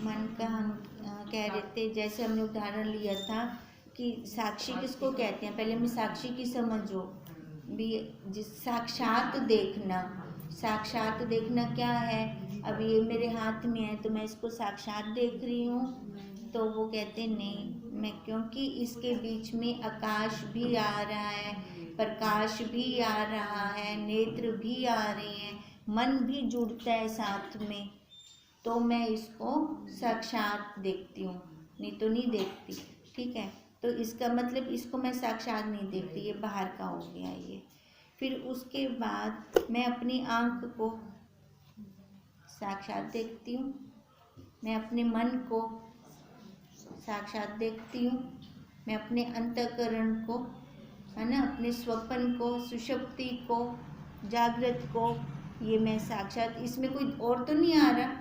मन का हम कह रहे थे, जैसे हमने उदाहरण लिया था कि साक्षी किसको कहते हैं। पहले मैं साक्षी की समझो भी, जिस साक्षात देखना। साक्षात देखना क्या है? अब ये मेरे हाथ में है तो मैं इसको साक्षात देख रही हूँ। तो वो कहते नहीं, मैं क्योंकि इसके बीच में आकाश भी आ रहा है, प्रकाश भी आ रहा है, नेत्र भी आ रहे हैं, मन भी जुड़ता है साथ में, तो मैं इसको साक्षात देखती हूँ, नहीं तो नहीं देखती। ठीक है, तो इसका मतलब इसको मैं साक्षात नहीं देखती, ये बाहर का हो गया ये। फिर उसके बाद मैं अपनी आँख को साक्षात देखती हूँ, मैं अपने मन को साक्षात देखती हूँ, मैं अपने अंतःकरण को, है ना, अपने स्वप्न को, सुषुप्ति को, जागृत को, ये मैं साक्षात, इसमें कोई और तो नहीं आ रहा,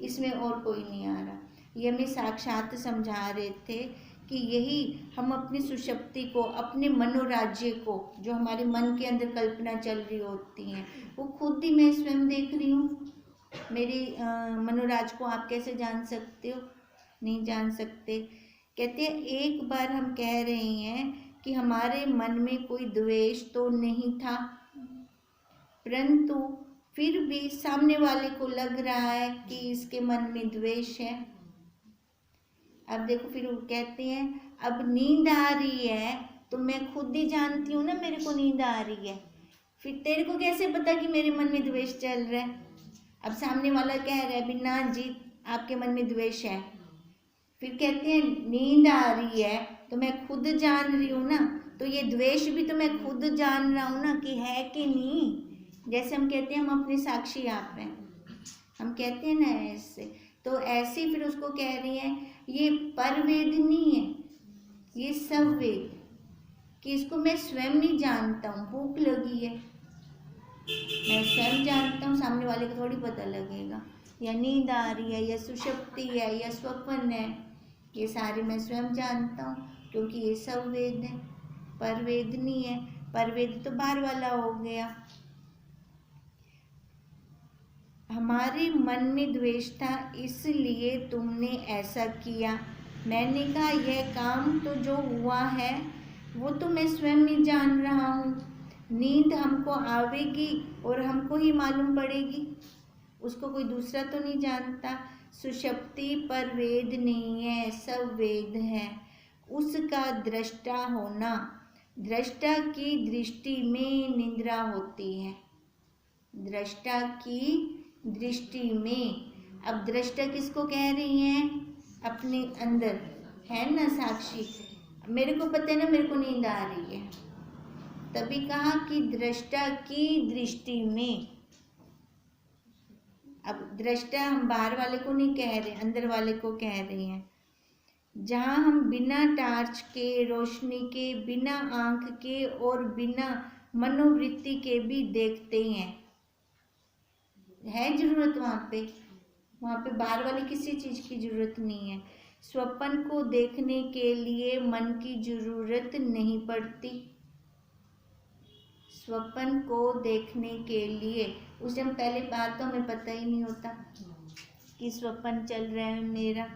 इसमें और कोई नहीं आ रहा। ये हमें साक्षात समझा रहे थे कि यही हम अपनी सुषुप्ति को, अपने मनोराज्य को, जो हमारे मन के अंदर कल्पना चल रही होती हैं, वो खुद ही मैं स्वयं देख रही हूँ। मेरी मनोराज को आप कैसे जान सकते हो? नहीं जान सकते। कहते हैं एक बार हम कह रहे हैं कि हमारे मन में कोई द्वेष तो नहीं था, परंतु फिर भी सामने वाले को लग रहा है कि इसके मन में द्वेष है। अब देखो, फिर वो कहते हैं अब नींद आ रही है तो मैं खुद ही जानती हूँ ना मेरे को नींद आ रही है, फिर तेरे को कैसे पता कि मेरे मन में द्वेष चल रहा है? अब सामने वाला कह रहा है बिना जी आपके मन में द्वेष है, फिर कहते हैं नींद आ रही है तो मैं खुद जान रही हूँ ना, तो ये द्वेष भी तो मैं खुद जान रहा हूँ ना कि है कि नहीं। जैसे हम कहते हैं हम अपने साक्षी आप हैं, हम कहते हैं ना ऐसे, तो ऐसे फिर उसको कह रही हैं ये परवेद नहीं है, ये संवेद, कि इसको मैं स्वयं नहीं जानता हूँ। भूख लगी है मैं स्वयं जानता हूँ, सामने वाले को थोड़ी पता लगेगा। या नींद आ रही है, या सुषुप्ति है, या स्वप्न है, ये सारे मैं स्वयं जानता हूँ, क्योंकि ये संवेद है, परवेद नहीं है। परवेद तो बाहर वाला हो गया। हमारे मन में द्वेष था इसलिए तुमने ऐसा किया। मैंने कहा यह काम तो जो हुआ है वो तो मैं स्वयं ही जान रहा हूँ। नींद हमको आवेगी और हमको ही मालूम पड़ेगी, उसको कोई दूसरा तो नहीं जानता। सुषुप्ति पर वेद नहीं है, सब वेद है। उसका दृष्टा होना, दृष्टा की दृष्टि में निद्रा होती है, दृष्टा की दृष्टि में। अब दृष्टा किसको कह रही हैं? अपने अंदर है ना साक्षी। मेरे को पता है ना मेरे को नींद आ रही है, तभी कहा कि दृष्टा की दृष्टि में। अब दृष्टा हम बाहर वाले को नहीं कह रहे, अंदर वाले को कह रही हैं। जहाँ हम बिना टार्च के, रोशनी के, बिना आंख के और बिना मनोवृत्ति के भी देखते हैं, है जरूरत वहाँ पे बाहर वाली किसी चीज की जरूरत नहीं है। स्वप्न को देखने के लिए मन की जरूरत नहीं पड़ती। स्वप्न को देखने के लिए उस टाइम पहले बात तो हमें पता ही नहीं होता कि स्वप्न चल रहा है मेरा।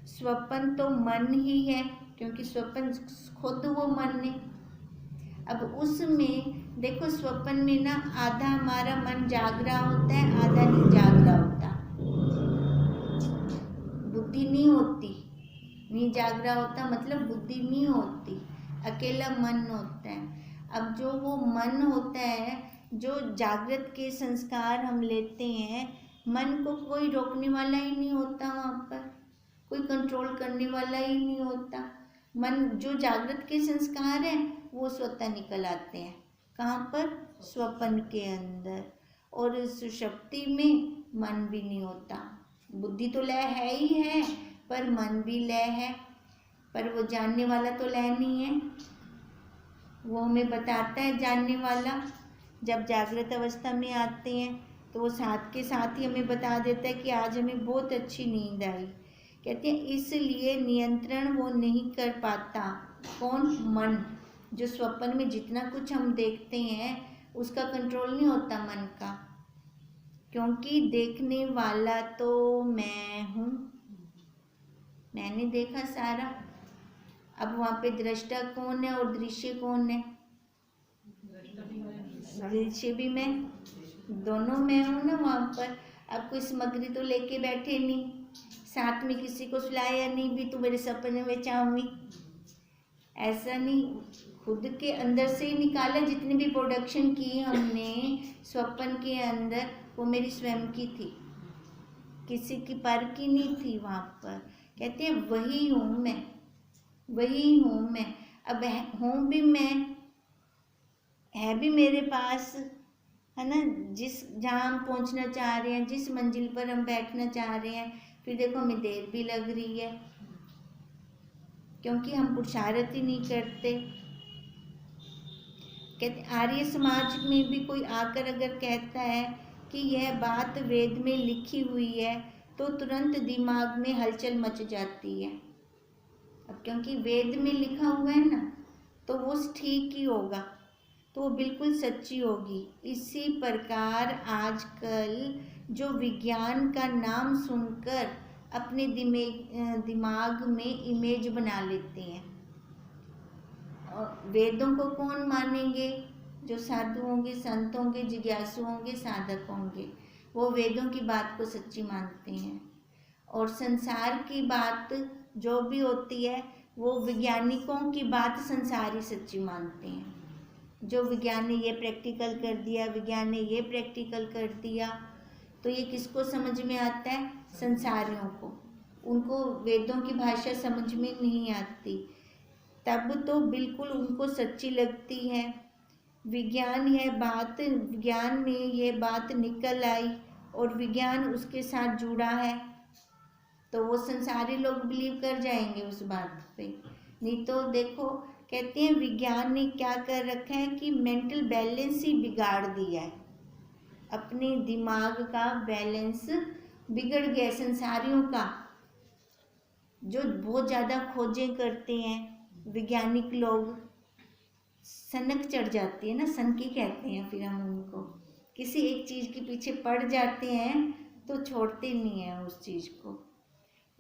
स्वप्न तो मन ही है, क्योंकि स्वप्न खुद वो मन है। अब उसमें देखो, स्वप्न में ना आधा हमारा मन जाग रहा होता है, आधा नहीं जाग रहा होता, बुद्धि नहीं होती। नहीं जाग रहा होता मतलब बुद्धि नहीं होती, अकेला मन होता है। अब जो वो मन होता है, जो जागृत के संस्कार हम लेते हैं, मन को कोई रोकने वाला ही नहीं होता, वहाँ पर कोई कंट्रोल करने वाला ही नहीं होता। मन जो जागृत के संस्कार हैं वो स्वतः निकल आते हैं, कहाँ पर? स्वप्न के अंदर। और सुषुप्ति में मन भी नहीं होता, बुद्धि तो लय है ही है, पर मन भी लय है, पर वो जानने वाला तो लय नहीं है। वो हमें बताता है जानने वाला, जब जागृत अवस्था में आते हैं तो वो साथ के साथ ही हमें बता देता है कि आज हमें बहुत अच्छी नींद आई। कहते हैं इसलिए नियंत्रण वो नहीं कर पाता। कौन? मन। जो स्वप्न में जितना कुछ हम देखते हैं उसका कंट्रोल नहीं होता मन का। क्योंकि देखने वाला तो मैं हूँ, मैंने देखा सारा। अब वहाँ पे दृष्टा कौन है और दृश्य कौन है? दृश्य भी मैं, दोनों मैं हूँ ना वहाँ पर। अब कोई सामग्री तो लेके बैठे नहीं, साथ में किसी को सुलाया नहीं भी तू मेरे सपने में चाहूँगी, ऐसा नहीं। खुद के अंदर से ही निकाला। जितनी भी प्रोडक्शन की हमने स्वप्न के अंदर, वो मेरी स्वयं की थी, किसी की पर की नहीं थी। वहाँ पर कहते हैं वही हूँ मैं, वही हूँ मैं। अब हूँ भी मैं, है भी मेरे पास, है ना। जहाँ हम पहुँचना चाह रहे हैं, जिस मंजिल पर हम बैठना चाह रहे हैं, फिर देखो हमें देर भी लग रही है क्योंकि हम पुरुषार्थ ही नहीं करते। कहते आर्य समाज में भी कोई आकर अगर कहता है कि यह बात वेद में लिखी हुई है तो तुरंत दिमाग में हलचल मच जाती है। अब क्योंकि वेद में लिखा हुआ है ना, तो वो ठीक ही होगा, तो वो बिल्कुल सच्ची होगी। इसी प्रकार आजकल जो विज्ञान का नाम सुनकर अपने दिमाग में इमेज बना लेते हैं। और वेदों को कौन मानेंगे? जो साधु होंगे, संत होंगे, जिज्ञासु होंगे, साधक होंगे, वो वेदों की बात को सच्ची मानते हैं। और संसार की बात जो भी होती है, वो वैज्ञानिकों की बात संसारी सच्ची मानते हैं। जो विज्ञान ने ये प्रैक्टिकल कर दिया, विज्ञान ने ये प्रैक्टिकल कर दिया, तो ये किसको समझ में आता है? संसारियों को। उनको वेदों की भाषा समझ में नहीं आती, तब तो बिल्कुल उनको सच्ची लगती है। विज्ञान में ये बात निकल आई और विज्ञान उसके साथ जुड़ा है, तो वो संसारी लोग बिलीव कर जाएंगे उस बात पे। नहीं तो देखो, कहते हैं विज्ञान ने क्या कर रखा है कि मेंटल बैलेंस ही बिगाड़ दिया है। अपने दिमाग का बैलेंस बिगड़ गया संसारियों का। जो बहुत ज़्यादा खोजें करते हैं वैज्ञानिक लोग, सनक चढ़ जाती है ना, सनकी कहते हैं फिर हम उनको। किसी एक चीज़ के पीछे पड़ जाते हैं तो छोड़ते नहीं हैं उस चीज़ को।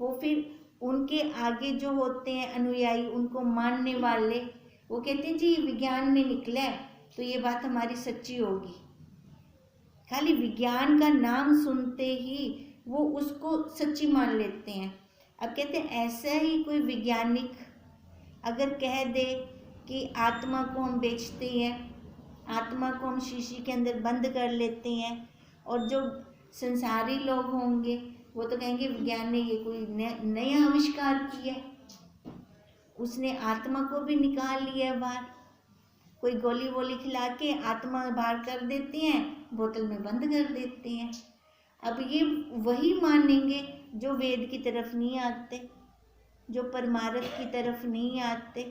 वो फिर उनके आगे जो होते हैं अनुयायी, उनको मानने वाले, वो कहते हैं जी विज्ञान में निकला है तो ये बात हमारी सच्ची होगी। खाली विज्ञान का नाम सुनते ही वो उसको सच्ची मान लेते हैं। अब कहते हैं ऐसा ही कोई वैज्ञानिक अगर कह दे कि आत्मा को हम बेचते हैं, आत्मा को हम शीशी के अंदर बंद कर लेते हैं, और जो संसारी लोग होंगे वो तो कहेंगे विज्ञान ने ये कोई नया आविष्कार किया है, उसने आत्मा को भी निकाल लिया बाहर। कोई गोली वोली खिला के आत्मा बाहर कर देते हैं, बोतल में बंद कर देते हैं। अब ये वही मानेंगे जो वेद की तरफ नहीं आते, जो परमार्थ की तरफ नहीं आते।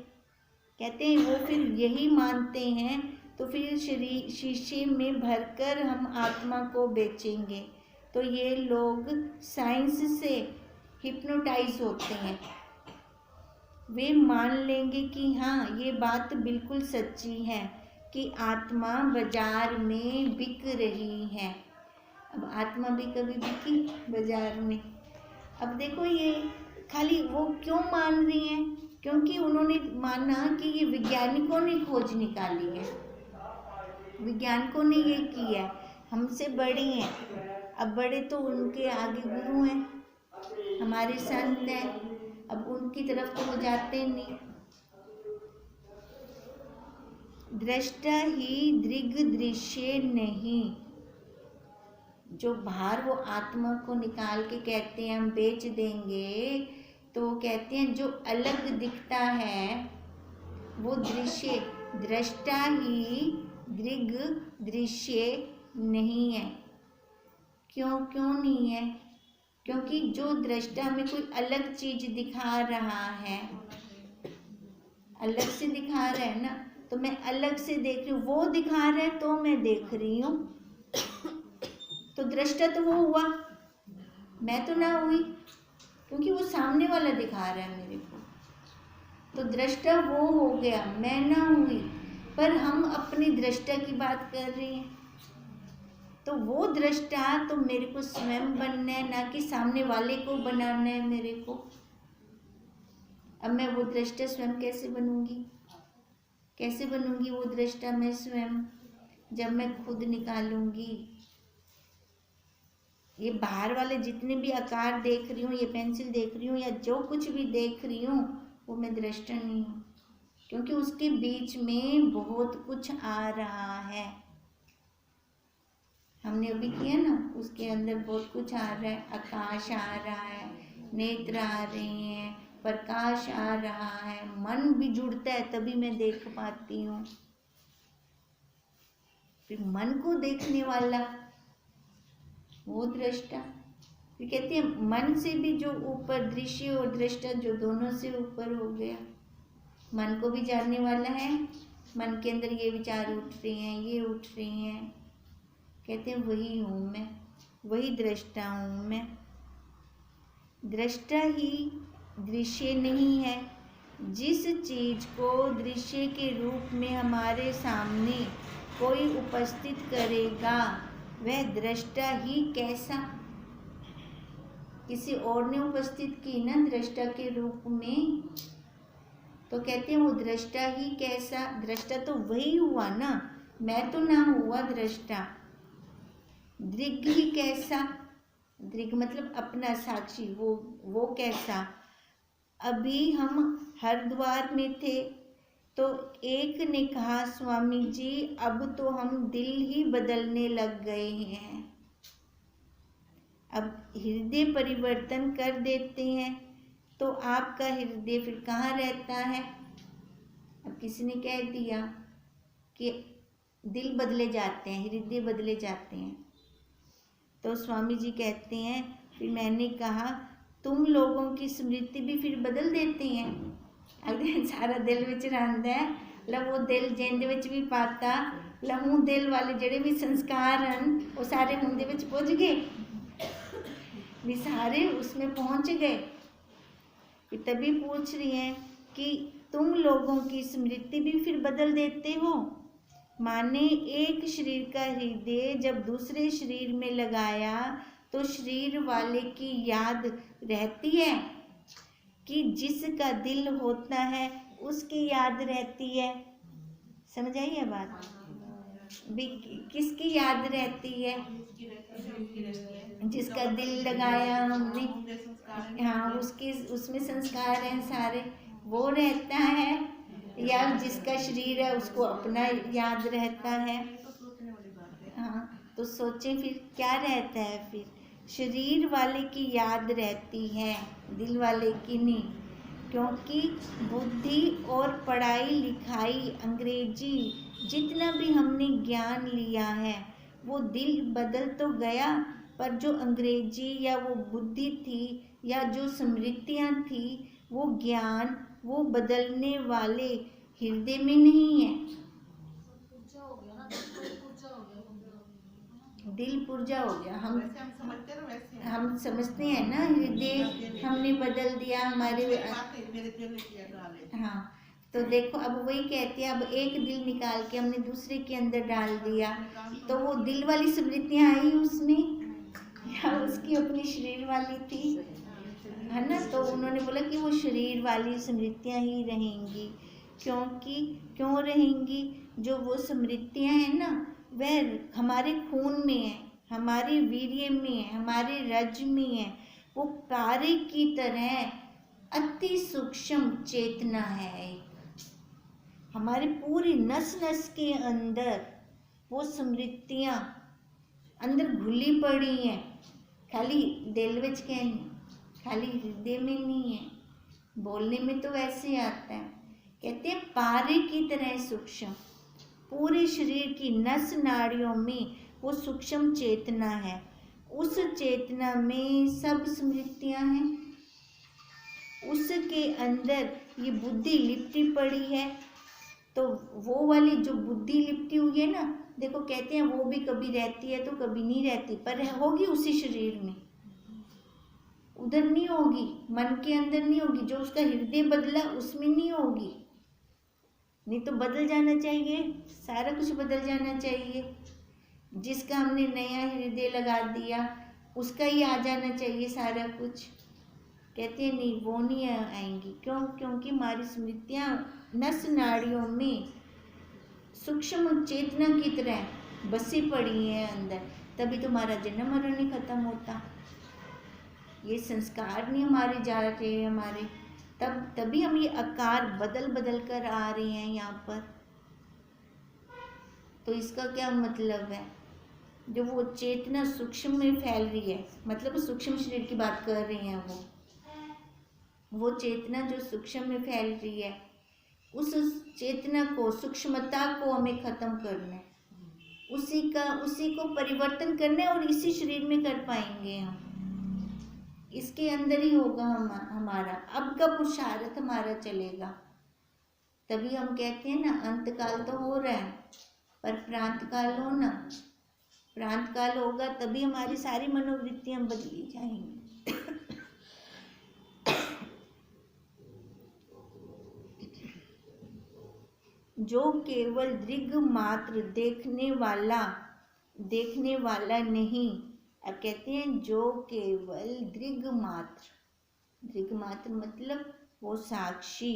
कहते हैं वो फिर यही मानते हैं, तो फिर शीशे में भरकर हम आत्मा को बेचेंगे। तो ये लोग साइंस से हिप्नोटाइज होते हैं। वे मान लेंगे कि हाँ ये बात बिल्कुल सच्ची है कि आत्मा बाजार में बिक रही है। अब आत्मा भी कभी बिकी बाजार में? अब देखो ये खाली वो क्यों मान रही हैं? क्योंकि उन्होंने माना कि ये वैज्ञानिकों ने खोज निकाली है, वैज्ञानिकों ने ये किया है, हमसे बड़े हैं। अब बड़े तो उनके आगे गुरु हैं, हमारे संत हैं, अब उनकी तरफ तो वो जाते नहीं। दृष्टा ही दृग दृश्य नहीं। जो बाहर वो आत्मा को निकाल के कहते हैं हम बेच देंगे, तो कहते हैं जो अलग दिखता है वो दृश्य, दृष्टा ही दृग दृश्य नहीं है। क्यों नहीं है? क्योंकि जो दृष्टा में कोई अलग चीज दिखा रहा है, अलग से दिखा रहा है ना, तो मैं अलग से देख रही हूँ, वो दिखा रहा है तो मैं देख रही हूँ, तो दृष्टा तो वो हुआ, मैं तो ना हुई, क्योंकि वो सामने वाला दिखा रहा है मेरे को। तो दृष्टा वो हो गया, मैं ना हुई, पर हम अपनी दृष्टा की बात कर रहे हैं। तो वो दृष्टा तो मेरे को स्वयं बनना है, ना कि सामने वाले को बनाना है मेरे को। अब मैं वो दृष्टा स्वयं कैसे बनूंगी? कैसे बनूंगी वो दृष्टा मैं स्वयं? जब मैं खुद निकालूंगी। ये बाहर वाले जितने भी आकार देख रही हूँ, ये पेंसिल देख रही हूँ या जो कुछ भी देख रही हूँ, वो मैं दृष्टा नहीं हूँ, क्योंकि उसके बीच में बहुत कुछ आ रहा है। हमने अभी किया ना, उसके अंदर बहुत कुछ आ रहा है। आकाश आ रहा है, नेत्र आ रहे हैं, प्रकाश आ रहा है, मन भी जुड़ता है तभी मैं देख पाती हूँ। फिर मन को देखने वाला वो दृष्टा। फिर कहते हैं मन से भी जो ऊपर, दृश्य और दृष्टा जो दोनों से ऊपर हो गया। मन को भी जानने वाला है, मन के अंदर ये विचार उठ रहे हैं, ये उठ रहे हैं। कहते हैं वही हूँ मैं, वही दृष्टा हूँ मैं। दृष्टा ही दृश्य नहीं है। जिस चीज को दृश्य के रूप में हमारे सामने कोई उपस्थित करेगा, वह दृष्टा ही कैसा? किसी और ने उपस्थित की ना दृष्टा के रूप में, तो कहते हैं वो दृष्टा ही कैसा? दृष्टा तो वही हुआ ना, मैं तो ना हुआ दृष्टा। दृग ही कैसा? दृग मतलब अपना साक्षी, वो कैसा? अभी हम हरिद्वार में थे तो एक ने कहा, स्वामी जी अब तो हम दिल ही बदलने लग गए हैं। अब हृदय परिवर्तन कर देते हैं तो आपका हृदय फिर कहाँ रहता है? अब किसी ने कह दिया कि दिल बदले जाते हैं, हृदय बदले जाते हैं, तो स्वामी जी कहते हैं, फिर मैंने कहा तुम लोगों की स्मृति भी फिर बदल देते हैं। अगर सारा दिल विच रहिंदा है, मतलब वो दिल जिंद विच भी पाता, लहू दिल वाले जिहड़े भी संस्कार हैं वो सारे हुंदे विच पुज गए, भी सारे उसमें पहुंच गए। फिर तभी पूछ रही हैं कि तुम लोगों की स्मृति भी फिर बदल देते हो। माने एक शरीर का हृदय जब दूसरे शरीर में लगाया तो शरीर वाले की याद रहती है कि जिसका दिल होता है उसकी याद रहती है। समझ आई है बात? भी किसकी याद रहती है? जिसका दिल लगाया हमने, हाँ उसके उसमें संस्कार हैं सारे, वो रहता है, या जिसका शरीर है उसको अपना याद रहता है। हाँ तो सोचें फिर क्या रहता है? फिर शरीर वाले की याद रहती है, दिल वाले की नहीं, क्योंकि बुद्धि और पढ़ाई लिखाई अंग्रेजी जितना भी हमने ज्ञान लिया है वो दिल बदल तो गया, पर जो अंग्रेजी या वो बुद्धि थी या जो स्मृतियाँ थी, वो ज्ञान, वो बदलने वाले हृदय में नहीं है। दिल पुर्जा हो गया। हम समझते हैं ना, हृदय हमने बदल दिया हमारे। हाँ तो देखो अब वही कहती है, अब एक दिल निकाल के हमने दूसरे के अंदर डाल दिया तो वो दिल वाली स्मृतियाँ आई उसमें, या उसकी अपनी शरीर वाली थी, है ना? तो उन्होंने बोला कि वो शरीर वाली स्मृतियाँ ही रहेंगी। क्योंकि क्यों रहेंगी? जो वो स्मृतियाँ हैं ना, वह हमारे खून में है, हमारे वीर्य में है, हमारे रज में है। वो तारे की तरह अति सूक्ष्म चेतना है, हमारे पूरी नस नस के अंदर वो स्मृतियाँ अंदर घुली पड़ी हैं। खाली दिल विच के नहीं, खाली हृदय में नहीं है, बोलने में तो वैसे आता है। कहते हैं पारे की तरह सूक्ष्म, पूरे शरीर की नस नाड़ियों में वो सूक्ष्म चेतना है। उस चेतना में सब स्मृतियाँ हैं, उसके अंदर ये बुद्धि लिपटी पड़ी है। तो वो वाली जो बुद्धि लिपटी हुई है ना, देखो कहते हैं वो भी कभी रहती है तो कभी नहीं रहती, पर होगी उसी शरीर में, उधर नहीं होगी, मन के अंदर नहीं होगी। जो उसका हृदय बदला उसमें नहीं होगी, नहीं तो बदल जाना चाहिए, सारा कुछ बदल जाना चाहिए। जिसका हमने नया हृदय लगा दिया उसका ही आ जाना चाहिए सारा कुछ। कहते हैं नहीं, वो नहीं आएंगी। क्यों? क्योंकि हमारी स्मृतियाँ नस नाड़ियों में सूक्ष्म चेतना की तरह बसी पड़ी हैं अंदर, तभी तो हमारा जन्म मरण नहीं खत्म होता। ये संस्कार नहीं हमारे जा रहे हैं हमारे, तभी हम ये आकार बदल बदल कर आ रहे हैं यहाँ पर। तो इसका क्या मतलब है? जो वो चेतना सूक्ष्म में फैल रही है, मतलब सूक्ष्म शरीर की बात कर रहे हैं, वो चेतना जो सूक्ष्म में फैल रही है, उस चेतना को, सूक्ष्मता को हमें खत्म करना है, उसी को परिवर्तन करना है, और इसी शरीर में कर पाएंगे हम। इसके अंदर ही होगा हमारा अब का पुरुषार्थ हमारा चलेगा। तभी हम कहते हैं ना, अंतकाल तो हो रहा है पर प्रांत काल हो ना, प्रांत काल होगा तभी हमारी सारी मनोवृत्तियां बदली जाएंगी। जो केवल दृग मात्र देखने वाला नहीं, अब कहते हैं जो केवल दृग मात्र मतलब वो साक्षी।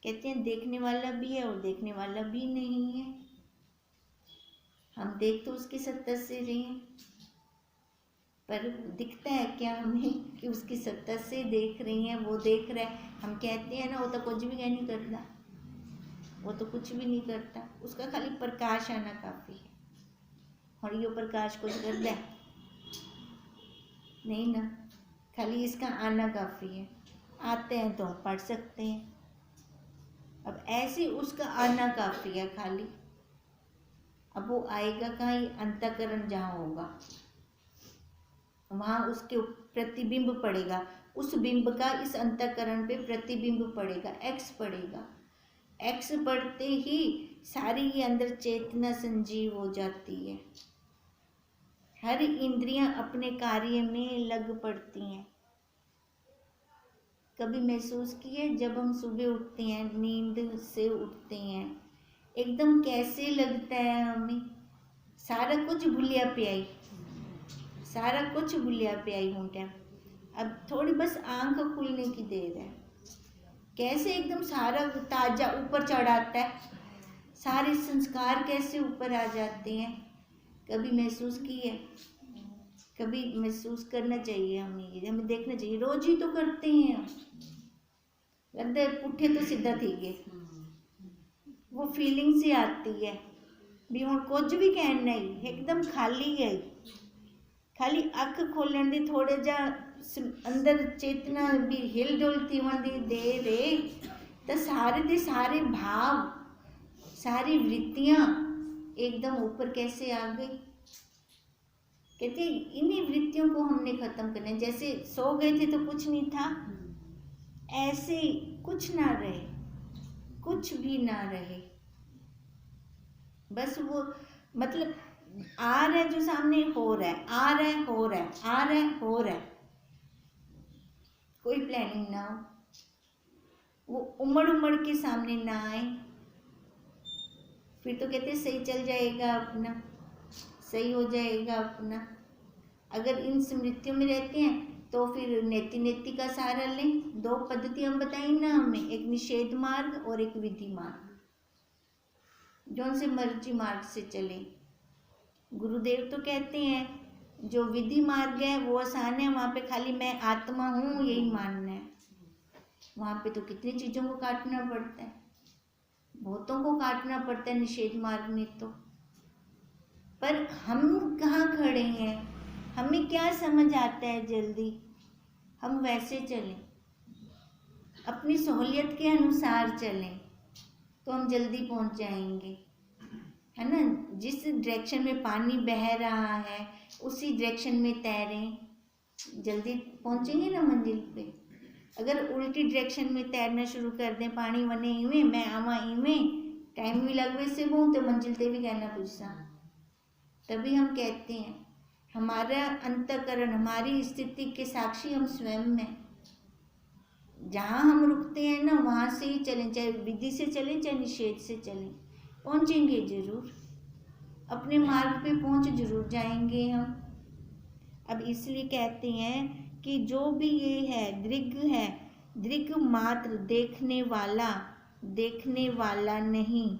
कहते हैं देखने वाला भी है और देखने वाला भी नहीं है। हम देख तो उसकी सत्ता से रहे हैं, पर दिखता है क्या हमें कि उसकी सत्ता से देख रही हैं, वो देख रहा है। हम कहते हैं ना, वो तो कुछ भी नहीं करता, वो तो कुछ भी नहीं करता, उसका खाली प्रकाश आना काफ़ी है। और ये प्रकाश कुछ करता है नहीं ना, खाली इसका आना काफ़ी है। आते हैं तो हम पढ़ सकते हैं। अब ऐसे उसका आना काफ़ी है खाली। अब वो आएगा कहाँ? अंतःकरण जहाँ होगा वहाँ उसके प्रतिबिंब पड़ेगा, उस बिंब का इस अंतःकरण पे प्रतिबिंब पड़ेगा, एक्स पड़ेगा। एक्स पढ़ते ही सारी ये अंदर चेतना संजीव हो जाती है, हर इंद्रियां अपने कार्य में लग पड़ती हैं। कभी महसूस किए जब हम सुबह उठते हैं, नींद से उठते हैं, एकदम कैसे लगता है हमें? सारा कुछ भूलिया प्याई, सारा कुछ भूलिया प्याई होता है। अब थोड़ी बस आंख खुलने की देर है, कैसे एकदम सारा ताजा ऊपर चढ़ाता है, सारे संस्कार कैसे ऊपर आ जाते हैं। कभी महसूस किए? कभी महसूस करना चाहिए हमें देखना चाहिए। रोज ही तो करते हैं हम, गद्दे पुट्ठे तो सीधा थी गए, वो फीलिंग से आती है भी हुण कुछ भी कहना ही एकदम खाली है। खाली अख खोलन दी थोड़े जा अंदर चेतना भी हिल डुलती होंदी दे रे, तो सारे दे सारे भाव, सारी वृत्तियां एकदम ऊपर कैसे आ गई। कहते इन्हीं वृत्तियों को हमने खत्म करना है। जैसे सो गए थे तो कुछ नहीं था, ऐसे कुछ ना रहे, कुछ भी ना रहे, बस वो मतलब आ रहा है जो सामने, हो रहा है, आ रहा है, हो रहा है, आ रहा है, हो रहा है, कोई प्लानिंग ना हो, वो उमड़ उमड़ के सामने ना आए। फिर तो कहते सही चल जाएगा अपना, सही हो जाएगा अपना। अगर इन स्मृतियों में रहते हैं तो फिर नेति का सहारा लें। दो पद्धति हम बताएं ना हमें, एक निषेध मार्ग और एक विधि मार्ग, जो से मर्जी मार्ग से चले। गुरुदेव तो कहते हैं जो विधि मार्ग है वो आसान है, वहाँ पे खाली मैं आत्मा हूँ यही मानना है। वहाँ पे तो कितनी चीज़ों को काटना पड़ता है, बहुतों को काटना पड़ता है निषेध मार्ग में तो। पर हम कहाँ खड़े हैं, हमें क्या समझ आता है जल्दी, हम वैसे चलें, अपनी सहूलियत के अनुसार चलें तो हम जल्दी पहुँच जाएंगे, है ना। जिस डायरेक्शन में पानी बह रहा है उसी डायरेक्शन में तैरें, जल्दी पहुँचेंगे ना मंजिल पे। अगर उल्टी डायरेक्शन में तैरना शुरू कर दें, पानी वने इवें मैं आवा इवें, टाइम भी लगवे से बहु तो मंजिल ते भी कहना पूछा। तभी हम कहते हैं हमारा अंतःकरण, हमारी स्थिति के साक्षी हम स्वयं में। जहाँ हम रुकते हैं ना वहाँ से ही चलें, चाहे विधि से चलें चाहे निषेध से चलें, पहुँचेंगे जरूर। अपने मार्ग पे पहुंच जरूर जाएंगे हम। अब इसलिए कहते हैं कि जो भी ये है दृग मात्र देखने वाला नहीं,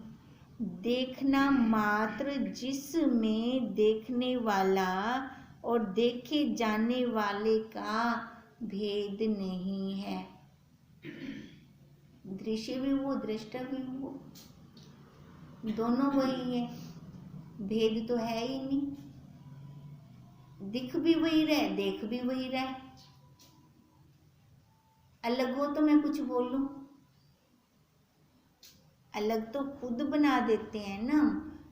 देखना मात्र जिसमें देखने वाला और देखे जाने वाले का भेद नहीं है। दृश्य भी वो, दृष्टा भी वो, दोनों वही है, भेद तो है ही नहीं। दिख भी वही रहे, देख भी वही रहे। अलग हो तो मैं कुछ बोलूं, अलग तो खुद बना देते हैं ना।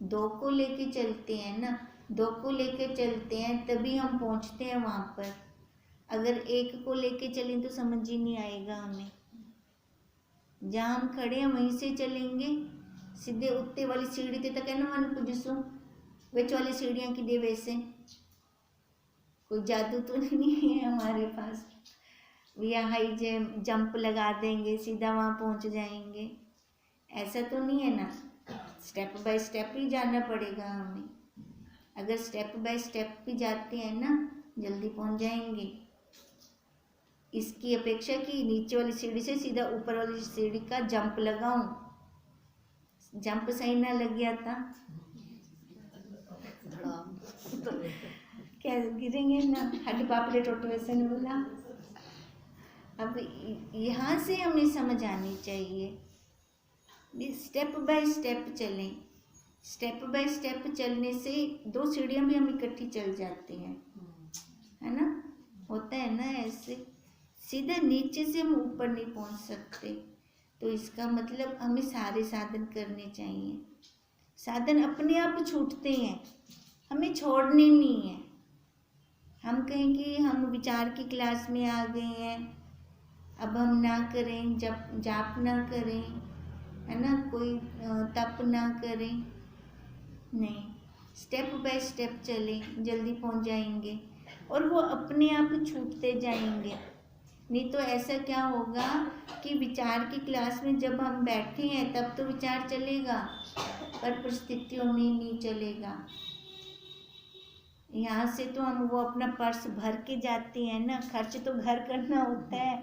दो को लेके चलते हैं ना, दो को लेके चलते हैं तभी हम पहुंचते हैं वहां पर। अगर एक को लेके चलें तो समझ ही नहीं आएगा हमें। जहाँ हम खड़े हैं वहीं से चलेंगे, सीधे उत्ते वाली सीढ़ी ते तक है ना मन पुजसू, विच वाली सीढ़ियाँ की दे वैसे। कोई जादू तो नहीं है हमारे पास, या हाई जंप लगा देंगे सीधा वहाँ पहुँच जाएंगे, ऐसा तो नहीं है ना। स्टेप बाय स्टेप ही जाना पड़ेगा हमें। अगर स्टेप बाय स्टेप भी जाते हैं ना, जल्दी पहुँच जाएंगे। इसकी अपेक्षा कि नीचे वाली सीढ़ी से सीधा ऊपर वाली सीढ़ी का जंप लगाऊं, जंप सही ना लग गया था तो क्या गिरेंगे ना, हड्डी पापड़े टोटे वैसे नहीं बोला। अब यहाँ से हमें समझ आनी चाहिए, स्टेप बाय स्टेप चलें। स्टेप बाय स्टेप चलने से दो सीढ़ियाँ भी हम इकट्ठी चल जाते हैं, है ना। होता है ना ऐसे, सीधा नीचे से हम ऊपर नहीं पहुंच सकते। तो इसका मतलब हमें सारे साधन करने चाहिए। साधन अपने आप छूटते हैं, हमें छोड़ने नहीं है। हम कहें कि हम विचार की क्लास में आ गए हैं, अब हम ना करें, जाप ना करें, है ना, कोई तप ना करें, नहीं। स्टेप बाय स्टेप चलें, जल्दी पहुंच जाएंगे और वो अपने आप छूटते जाएंगे। नहीं तो ऐसा क्या होगा कि विचार की क्लास में जब हम बैठे हैं तब तो विचार चलेगा, पर परिस्थितियों में नहीं चलेगा। यहाँ से तो हम वो अपना पर्स भर के जाते हैं ना, खर्च तो घर करना होता है।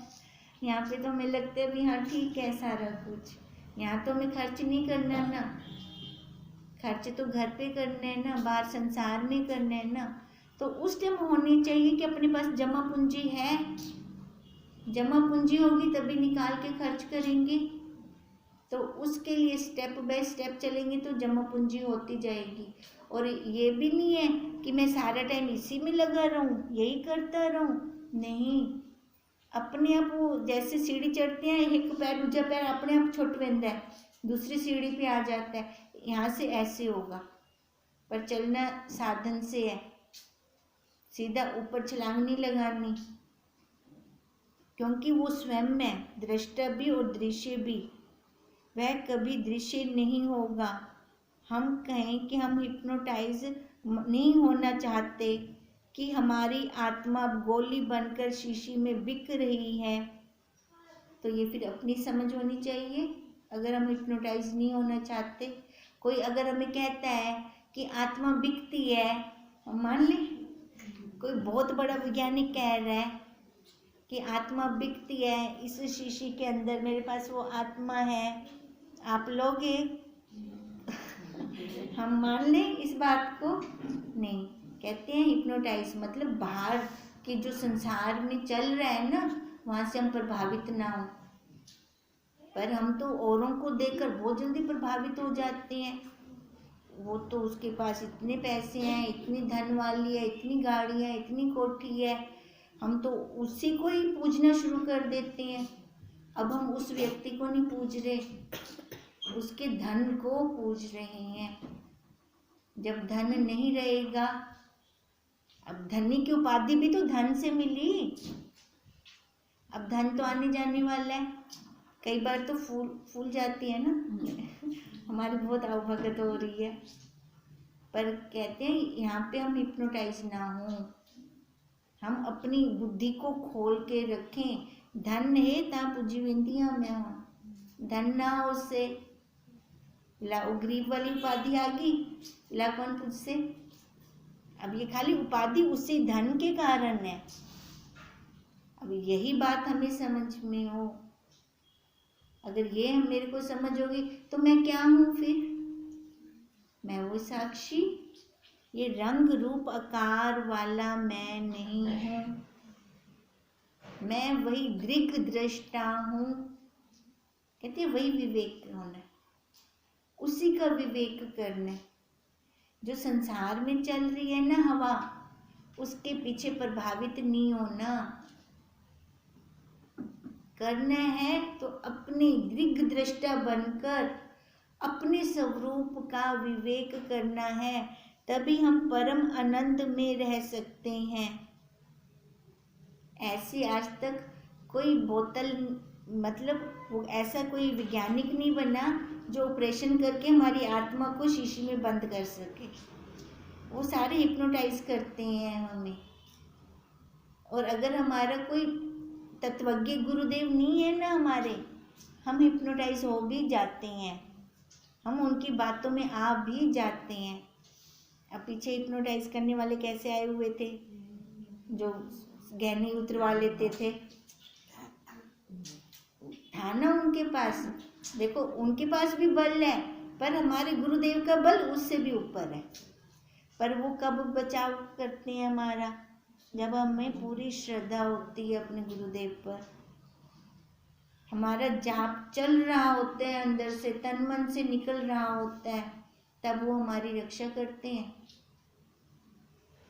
यहाँ पे तो हमें लगता है भी हाँ ठीक है सारा कुछ, यहाँ तो हमें खर्च नहीं करना ना, खर्च तो घर पे करना है ना, बाहर संसार में करना है ना। तो उस टाइम होनी चाहिए कि अपने पास जमा पूंजी है, जमा पूंजी होगी तभी निकाल के खर्च करेंगे। तो उसके लिए स्टेप बाय स्टेप चलेंगे तो जमा पूंजी होती जाएगी। और ये भी नहीं है कि मैं सारा टाइम इसी में लगा रहूं, यही करता रहूं, नहीं। अपने आप वो जैसे सीढ़ी चढ़ते हैं, एक पैर दूसरा पैर अपने आप छुट वेंदा है, दूसरी सीढ़ी पे आ जाता है। यहाँ से ऐसे होगा, पर चलना साधन से है, सीधा ऊपर छलांग नहीं लगानी, क्योंकि वो स्वयं में दृष्टा भी और दृश्य भी, वह कभी दृश्य नहीं होगा। हम कहें कि हम हिप्नोटाइज नहीं होना चाहते कि हमारी आत्मा गोली बनकर शीशी में बिक रही है, तो ये फिर अपनी समझ होनी चाहिए। अगर हम हिप्नोटाइज नहीं होना चाहते, कोई अगर हमें कहता है कि आत्मा बिकती है, हम मान लें। कोई बहुत बड़ा वैज्ञानिक कह रहा है कि आत्मा बिकती है, इस शीशी के अंदर मेरे पास वो आत्मा है, आप लोगे? हम मान लें इस बात को? नहीं। कहते हैं हिप्नोटाइज मतलब बाहर के जो संसार में चल रहा है ना, वहाँ से हम प्रभावित ना हो। पर हम तो औरों को देखकर बहुत जल्दी प्रभावित हो जाते हैं। वो तो उसके पास इतने पैसे हैं, इतनी धन वाली है, इतनी गाड़ी है, इतनी कोठी है, हम तो उसी को ही पूजना शुरू कर देते हैं। अब हम उस व्यक्ति को नहीं पूज रहे, उसके धन को पूज रहे हैं। जब धन नहीं रहेगा, अब धनी की उपाधि भी तो धन से मिली, अब धन तो आने जाने वाला है। कई बार तो फूल जाती है ना हमारी बहुत आवभगत हो रही है, पर कहते हैं यहाँ पे हम हिप्नोटाइज ना हो, हम अपनी बुद्धि को खोल के रखें। धन है ता पूजी विंदियाँ में हो, धन ना हो उससे ला वो गरीब वाली उपाधि आ गई, ला कौन तुझसे। अब ये खाली उपाधि उसी धन के कारण है। अब यही बात हमें समझ में हो, अगर ये मेरे को समझ होगी तो मैं क्या हूँ फिर, मैं वो साक्षी, ये रंग रूप आकार वाला मैं नहीं हूँ, मैं वही दृग दृष्टा हूँ। कहते हैं वही विवेक होना है, उसी का विवेक करना है। जो संसार में चल रही है ना हवा, उसके पीछे प्रभावित नहीं होना, करना है तो अपने दृग दृष्टा बनकर अपने स्वरूप का विवेक करना है, तभी हम परम आनंद में रह सकते हैं। ऐसे आज तक कोई बोतल, मतलब वो ऐसा कोई वैज्ञानिक नहीं बना जो ऑपरेशन करके हमारी आत्मा को शीशी में बंद कर सके। वो सारे हिप्नोटाइज करते हैं हमें। और अगर हमारा कोई तत्वज्ञ गुरुदेव नहीं है ना हमारे, हम हिप्नोटाइज हो भी जाते हैं, हम उनकी बातों में आ भी जाते हैं। अब पीछे हिप्नोटाइज करने वाले कैसे आए हुए थे, जो गहने उतरवा लेते थे, था ना उनके पास। देखो उनके पास भी बल है, पर हमारे गुरुदेव का बल उससे भी ऊपर है। पर वो कब बचाव करते हैं हमारा, जब हमें पूरी श्रद्धा होती है अपने गुरुदेव पर, हमारा जाप चल रहा होता है, अंदर से तन मन से निकल रहा होता है, तब वो हमारी रक्षा करते हैं।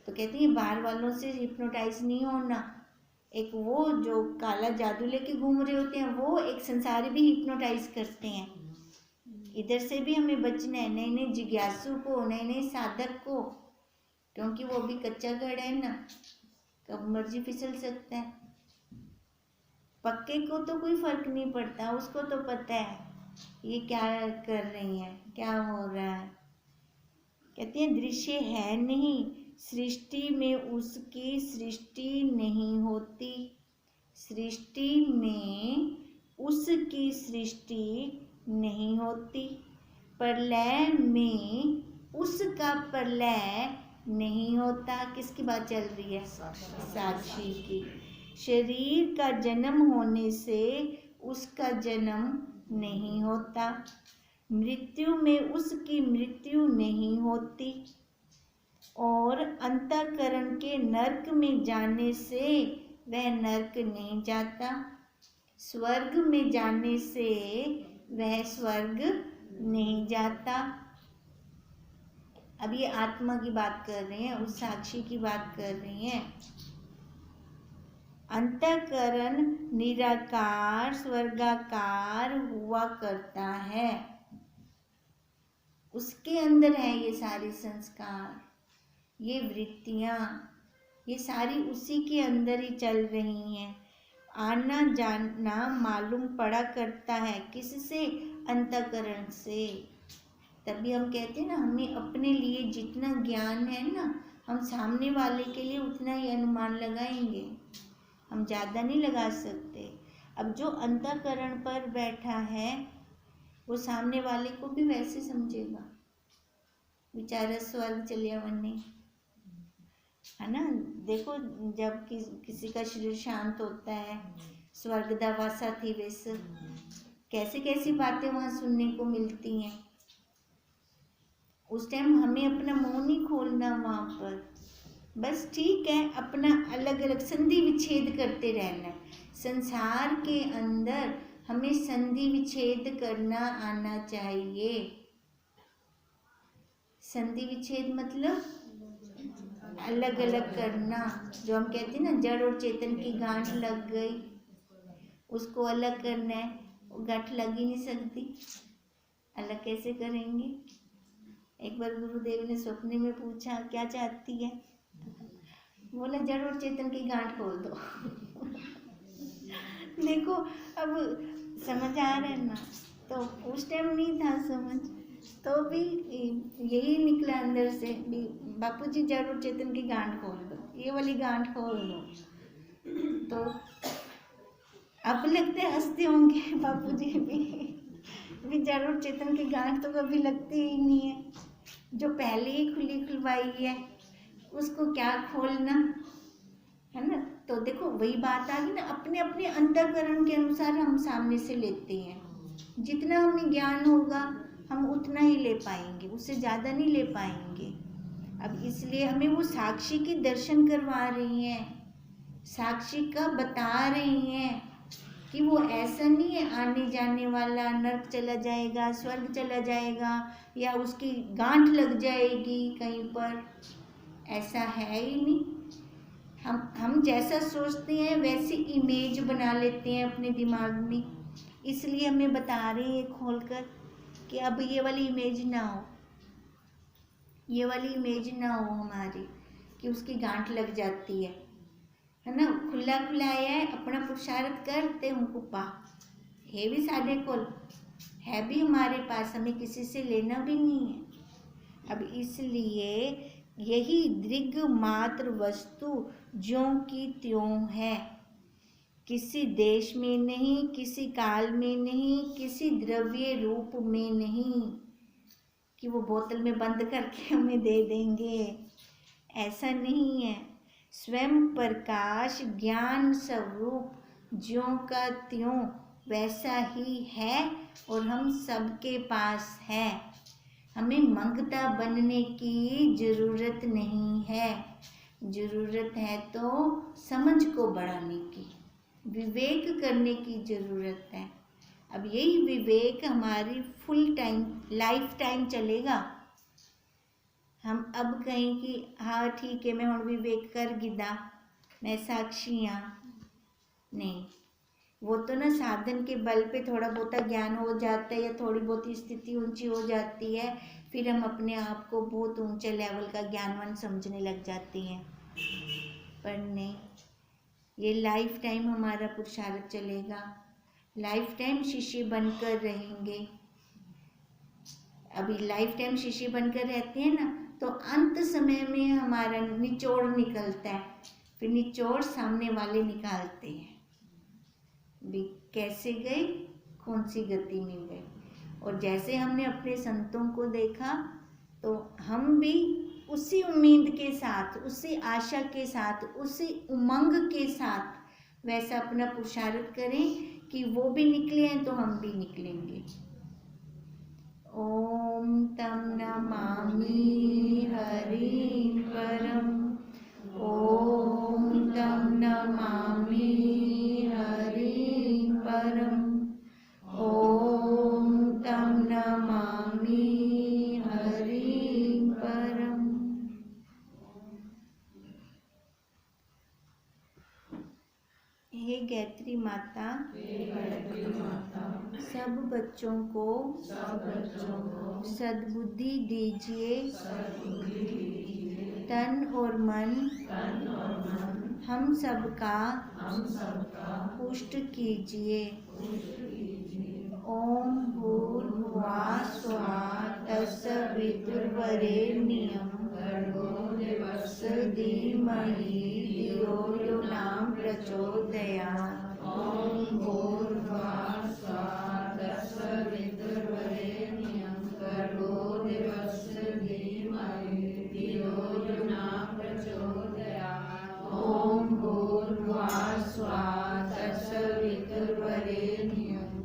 तो कहते हैं बाहर वालों से हिप्नोटाइज नहीं होना। एक वो जो काला जादू लेके घूम रहे होते हैं, वो एक संसारी भी हिप्नोटाइज करते हैं। इधर से भी हमें बचना है, नए नए जिज्ञासु को, नए नए साधक को, क्योंकि वो भी कच्चा घड़ है ना, कब मर्जी फिसल सकता है। पक्के को तो कोई फर्क नहीं पड़ता, उसको तो पता है ये क्या कर रही है, क्या हो रहा है। कहते हैं दृश्य है नहीं, सृष्टि में उसकी सृष्टि नहीं होती, सृष्टि में उसकी सृष्टि नहीं होती, प्रलय में उसका प्रलय नहीं होता। किसकी बात चल रही है, साक्षी की। शरीर का जन्म होने से उसका जन्म नहीं होता, मृत्यु में उसकी मृत्यु नहीं होती, और अंतःकरण के नरक में जाने से वह नरक नहीं जाता, स्वर्ग में जाने से वह स्वर्ग नहीं जाता। अब ये आत्मा की बात कर रहे हैं, उस साक्षी की बात कर रही हैं। अंतःकरण निराकार स्वर्गाकार हुआ करता है, उसके अंदर है ये सारे संस्कार, ये वृत्तियाँ, ये सारी उसी के अंदर ही चल रही हैं। आना जाना मालूम पड़ा करता है किससे, अंतःकरण से। तभी हम कहते हैं ना, हमें अपने लिए जितना ज्ञान है ना, हम सामने वाले के लिए उतना ही अनुमान लगाएंगे, हम ज़्यादा नहीं लगा सकते। अब जो अंतःकरण पर बैठा है वो सामने वाले को भी वैसे समझेगा, बेचारा स्वर्ग चलिया वरने, है ना। देखो जब किसी का शरीर शांत होता है, स्वर्गदा वासा थी वैस, कैसे कैसी बातें वहाँ सुनने को मिलती हैं। उस टाइम हमें अपना मुंह नहीं खोलना वहाँ पर, बस ठीक है अपना अलग अलग संधि विच्छेद करते रहना है। संसार के अंदर हमें संधि विच्छेद करना आना चाहिए। संधि विच्छेद मतलब अलग अलग करना, जो हम कहते हैं ना जड़ और चेतन की गांठ लग गई, उसको अलग करना है। वो गांठ लग ही नहीं सकती, अलग कैसे करेंगे। एक बार गुरुदेव ने सपने में पूछा क्या चाहती है, बोला जड़ और चेतन की गांठ खोल दो। देखो अब समझ आ रहा है ना, तो उस टाइम नहीं था समझ, तो भी यही निकला अंदर से भी, बापूजी जड़ और चेतन की गांठ खोल दो, ये वाली गांठ खोल दो। तो अब लगते हंसते होंगे बापूजी भी, विचारो चेतन की गांठ तो कभी लगती ही नहीं है, जो पहले ही खुली खुलवाई है उसको क्या खोलना, है ना। तो देखो वही बात आ गई ना, अपने अपने अंतःकरण के अनुसार हम सामने से लेते हैं। जितना हमें ज्ञान होगा हम उतना ही ले पाएंगे, उससे ज़्यादा नहीं ले पाएंगे। अब इसलिए हमें वो साक्षी की दर्शन करवा रही हैं, साक्षी का बता रही हैं कि वो ऐसा नहीं है आने जाने वाला, नर्क चला जाएगा, स्वर्ग चला जाएगा, या उसकी गांठ लग जाएगी कहीं पर, ऐसा है ही नहीं। हम जैसा सोचते हैं वैसी इमेज बना लेते हैं अपने दिमाग में, इसलिए हमें बता रहे हैं खोलकर कि अब ये वाली इमेज ना हो, ये वाली इमेज ना हो हमारी कि उसकी गांठ लग जाती है ना। खुला खुला आया है, अपना पुरुषार्थ करते उनको पा, है भी साढ़े कोल, है भी हमारे पास, हमें किसी से लेना भी नहीं है। अब इसलिए यही दृग मात्र वस्तु ज्यों की त्यों है, किसी देश में नहीं, किसी काल में नहीं, किसी द्रव्य रूप में नहीं कि वो बोतल में बंद करके हमें दे देंगे, ऐसा नहीं है। स्वयं प्रकाश ज्ञान स्वरूप ज्यों का त्यों वैसा ही है और हम सबके पास है। हमें मंगता बनने की जरूरत नहीं है, जरूरत है तो समझ को बढ़ाने की, विवेक करने की जरूरत है। अब यही विवेक हमारी फुल टाइम लाइफ टाइम चलेगा। हम अब कहें कि हाँ ठीक है मैं हुण विवेक कर गिदा, मैं साक्षी हाँ, नहीं, वो तो ना साधन के बल पे थोड़ा बहुत ज्ञान हो जाता है या थोड़ी बहुत स्थिति ऊंची हो जाती है, फिर हम अपने आप को बहुत ऊंचे लेवल का ज्ञानवान समझने लग जाते हैं। पर नहीं, ये लाइफ टाइम हमारा पुरुषार्थ चलेगा, लाइफ टाइम शिष्य बनकर रहेंगे। अभी लाइफ टाइम शिष्य बनकर रहते हैं ना, तो अंत समय में हमारा निचोड़ निकलता है, फिर निचोड़ सामने वाले निकालते हैं भी कैसे गए, कौन सी गति में गए। और जैसे हमने अपने संतों को देखा तो हम भी उसी उम्मीद के साथ, उसी आशा के साथ, उसी उमंग के साथ वैसा अपना पुरुषार्थ करें कि वो भी निकले हैं तो हम भी निकलेंगे। ओम तम नमामि हरिं परम, ओम तम नमामि हरिं परम, ओम तम नमामि हरिं परम। हे गायत्री माता, सब बच्चों को सद्बुद्धि दीजिए, तन और मन हम सबका पुष्ट कीजिए। ओम भूर्भुवः स्वः तत्सवितुर्वरेण्यं भर्गो देवस्य धीमहि धियो यो न प्रचोदयात्। ओम भूर्भुवः स्वः तत्सवितुर्वरेण्यं भर्गो देवस्य धीमहि धियो यो न प्रचोदयात्। ओम भूर्भुवः स्वः तत्सवितुर्वरेण्यं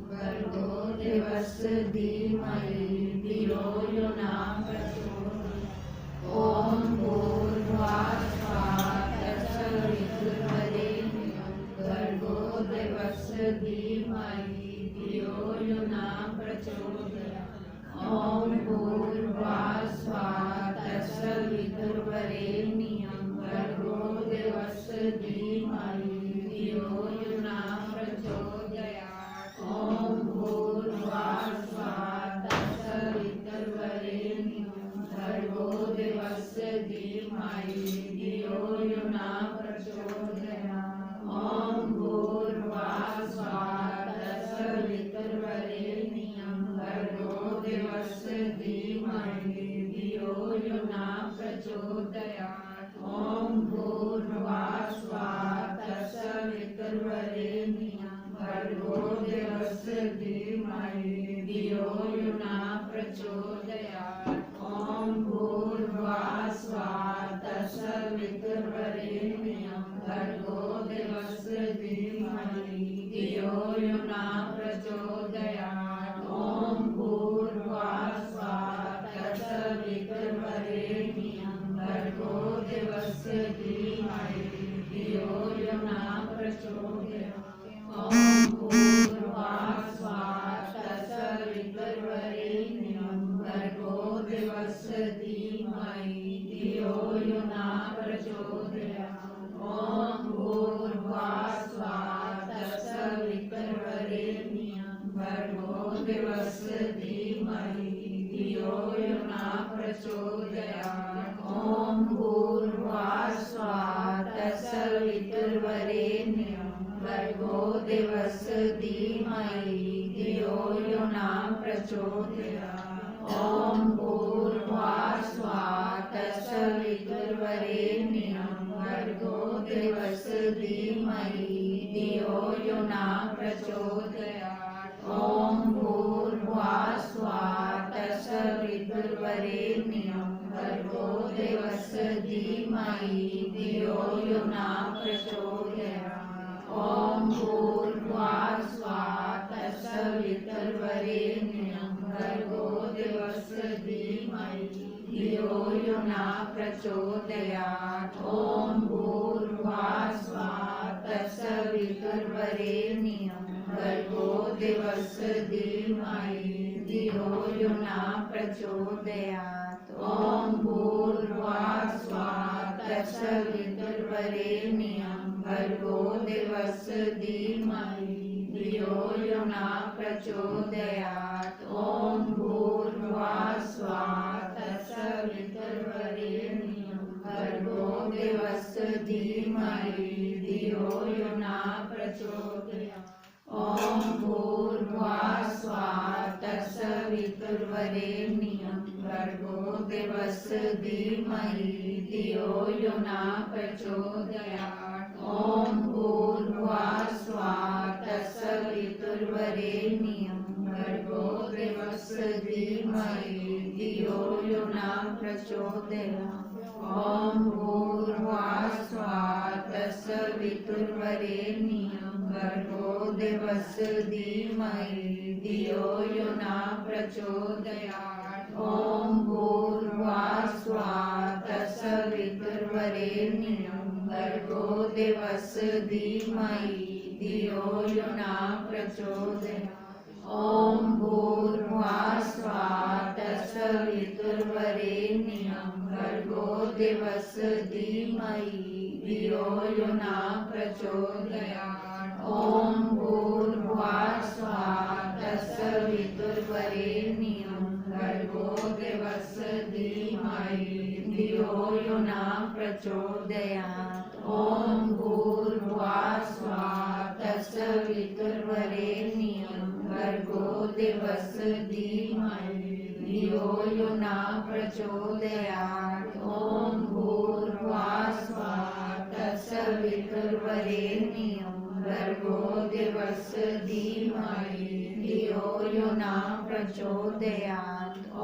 भर्गो देवस्य धीमहि धियो यो न प्रचोदयात्। ओम भूर्भुवः स्वः तत्सवितुर्वरेण्यं भर्गो देवस्य धीमहि धियो यो न प्रचोदयात्। ओम भूर्भुवः स्वः तत्सवितुर्वरेण्यं भर्गो देवस्य धीमहि धियो यो न प्रचोदयात्। ओम भूर्भुवः स्वः तत्सवितुर्वरेण्यं भर्गो देवस्य धीमहि धियो यो न प्रचोदयात्। ओम भूर्भुवः स्वः तत्सवितुर्वरेण्यं भर्गो देवस्य धीमहि धियो यो न प्रचोदयात्। ओम भूर्भुवः स्वः तत्सवितुर्वरेण्यं भर्गो देवस्य धीमहि धियो प्रचोदयात्। ॐ भूर्भुवः स्वः तत्सवितुर्वरेण्यं भर्गो देवस्य धीमहि धियो यो न प्रचोदयात्। ॐ भूर्भुवः स्वः तत्सवितुर्वरेण्यं भर्गो देवस्य धीमहि धियो यो न प्रचोदयात्। ॐ भूर्भुवः स्वः तत्सवितुर्वरेण्यं भर्गो देवस्य धीमहि धियो यो न प्रचोदयात्। ॐ भूर्भुवः स्वः तत्सवितुर्वरेण्यं भर्गो देवस्य धीमहि धियो यो न प्रचोदयात्। ॐ भूर्भुवः स्वः तत्सवितुर्वरेण्यं भर्गो देवस्य धीमहि धियो यो न प्रचोदयात्। ॐ भूर्भुवः स्वः तत्सवितुर्वरेण्यं भर्गो देवस्य धीमहि धियो यो न प्रचोदयात्। ॐ भूर्भुवः स्वः तत्सवितुर्वरेण्यं भर्गो देवस्य धीमहि धियो यो न प्रचोदयात्। ॐ भूर्भुवः स्वः तत्सवितुर्वरेण्यं भर्गो देवस्य धीमहि धियो यो न प्रचोदयात्। ॐ भूर्भुवः स्वः तत्सवितुर्वरेण्यं भर्गो देवस्य धीमहि धियो यो न प्रचोदयात्। ॐ भूर्भुवः स्वः तत्सवितुर्वरेण्यं भर्गो देवस्य धीमहि धियो यो न प्रचोदयात्। ॐ भूर्भुवः स्वः तत्सवितुर्वरेण्यं भर्गो देवस्य धीमहि धियो यो न प्रचोदयात्। ॐ भूर्भुवः स्वः तत्सवितुर्वरेण्यं भर्गो देवस्य धीमहि धियो यो न प्रचोदयात्। ॐ भूर्भुवः स्वः तत्सवितुर्वरेण्यं भर्गो देवस्य धीमहि धियो यो न प्रचोदयात्। ॐ भूर्भुवः स्वः तत्सवितुर्वरेण्यं भर्गो देवस्य धीमहि धियो यो न प्रचोदयात्। ॐ भूर्भुवः स्वः तत्सवितुर्वरेण्यं भर्गो देवस्य धीमहि धियो यो न प्रचोदयात्। ॐ भूर्भुवः स्वः तत्सवितुर्वरेण्यं भर्गो देवस्य धीमहि धियो यो न प्रचोदयात्। ॐ भूर्भुवः स्वः तत्सवितुर्वरेण्यं भर्गो देवस्य धीमहि धियो यो न प्रचोदयात्। ॐ भूर्भुवः स्वः तत्सवितुर्वरेण्यं भर्गो देवस्य धीमहि धियो यो न प्रचोदयात्। ॐ भूर्भुवः स्वः तत्सवितुर्वरेण्यं भर्गो देवस्य धीमहि धियो यो न प्रचोदयात्। ॐ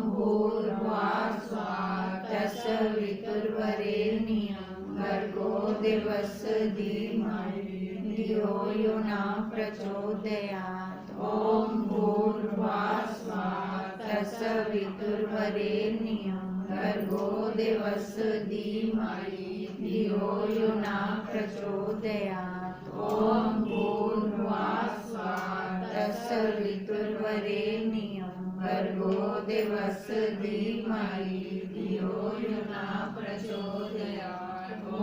भूर्भुवः स्वः तत्सवितुर्वरेण्यं भर्गो देवस्य धीमहि धियो यो न प्रचोदयात्। ॐ भूर्भुवः स्वः तत्सवितुर्वरेण्यं भर्गो देवस्य धीमहि धियो यो न प्रचोदयात्। ॐ भूर्भुवः स्वः तत्सवितुर्वरेण्यं भर्गो देवस्य धीमहि धियो यो न प्रचोदयात्। ॐ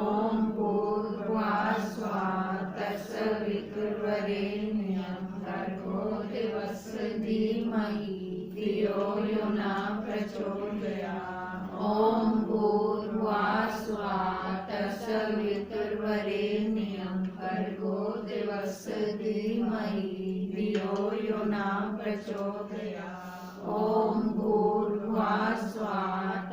भूर्भुवः स्वः तत्सवितुर्वरेण्यं भर्गो देवस्य धीमहि धियो यो न प्रचोदयात्। ॐ भूर्भुवः स्वः तत्सवितुर्वरेण्यं भर्गो देवस्य धीमहि धियो यो न प्रचोदयात्। ॐ भूर्भुवः स्वः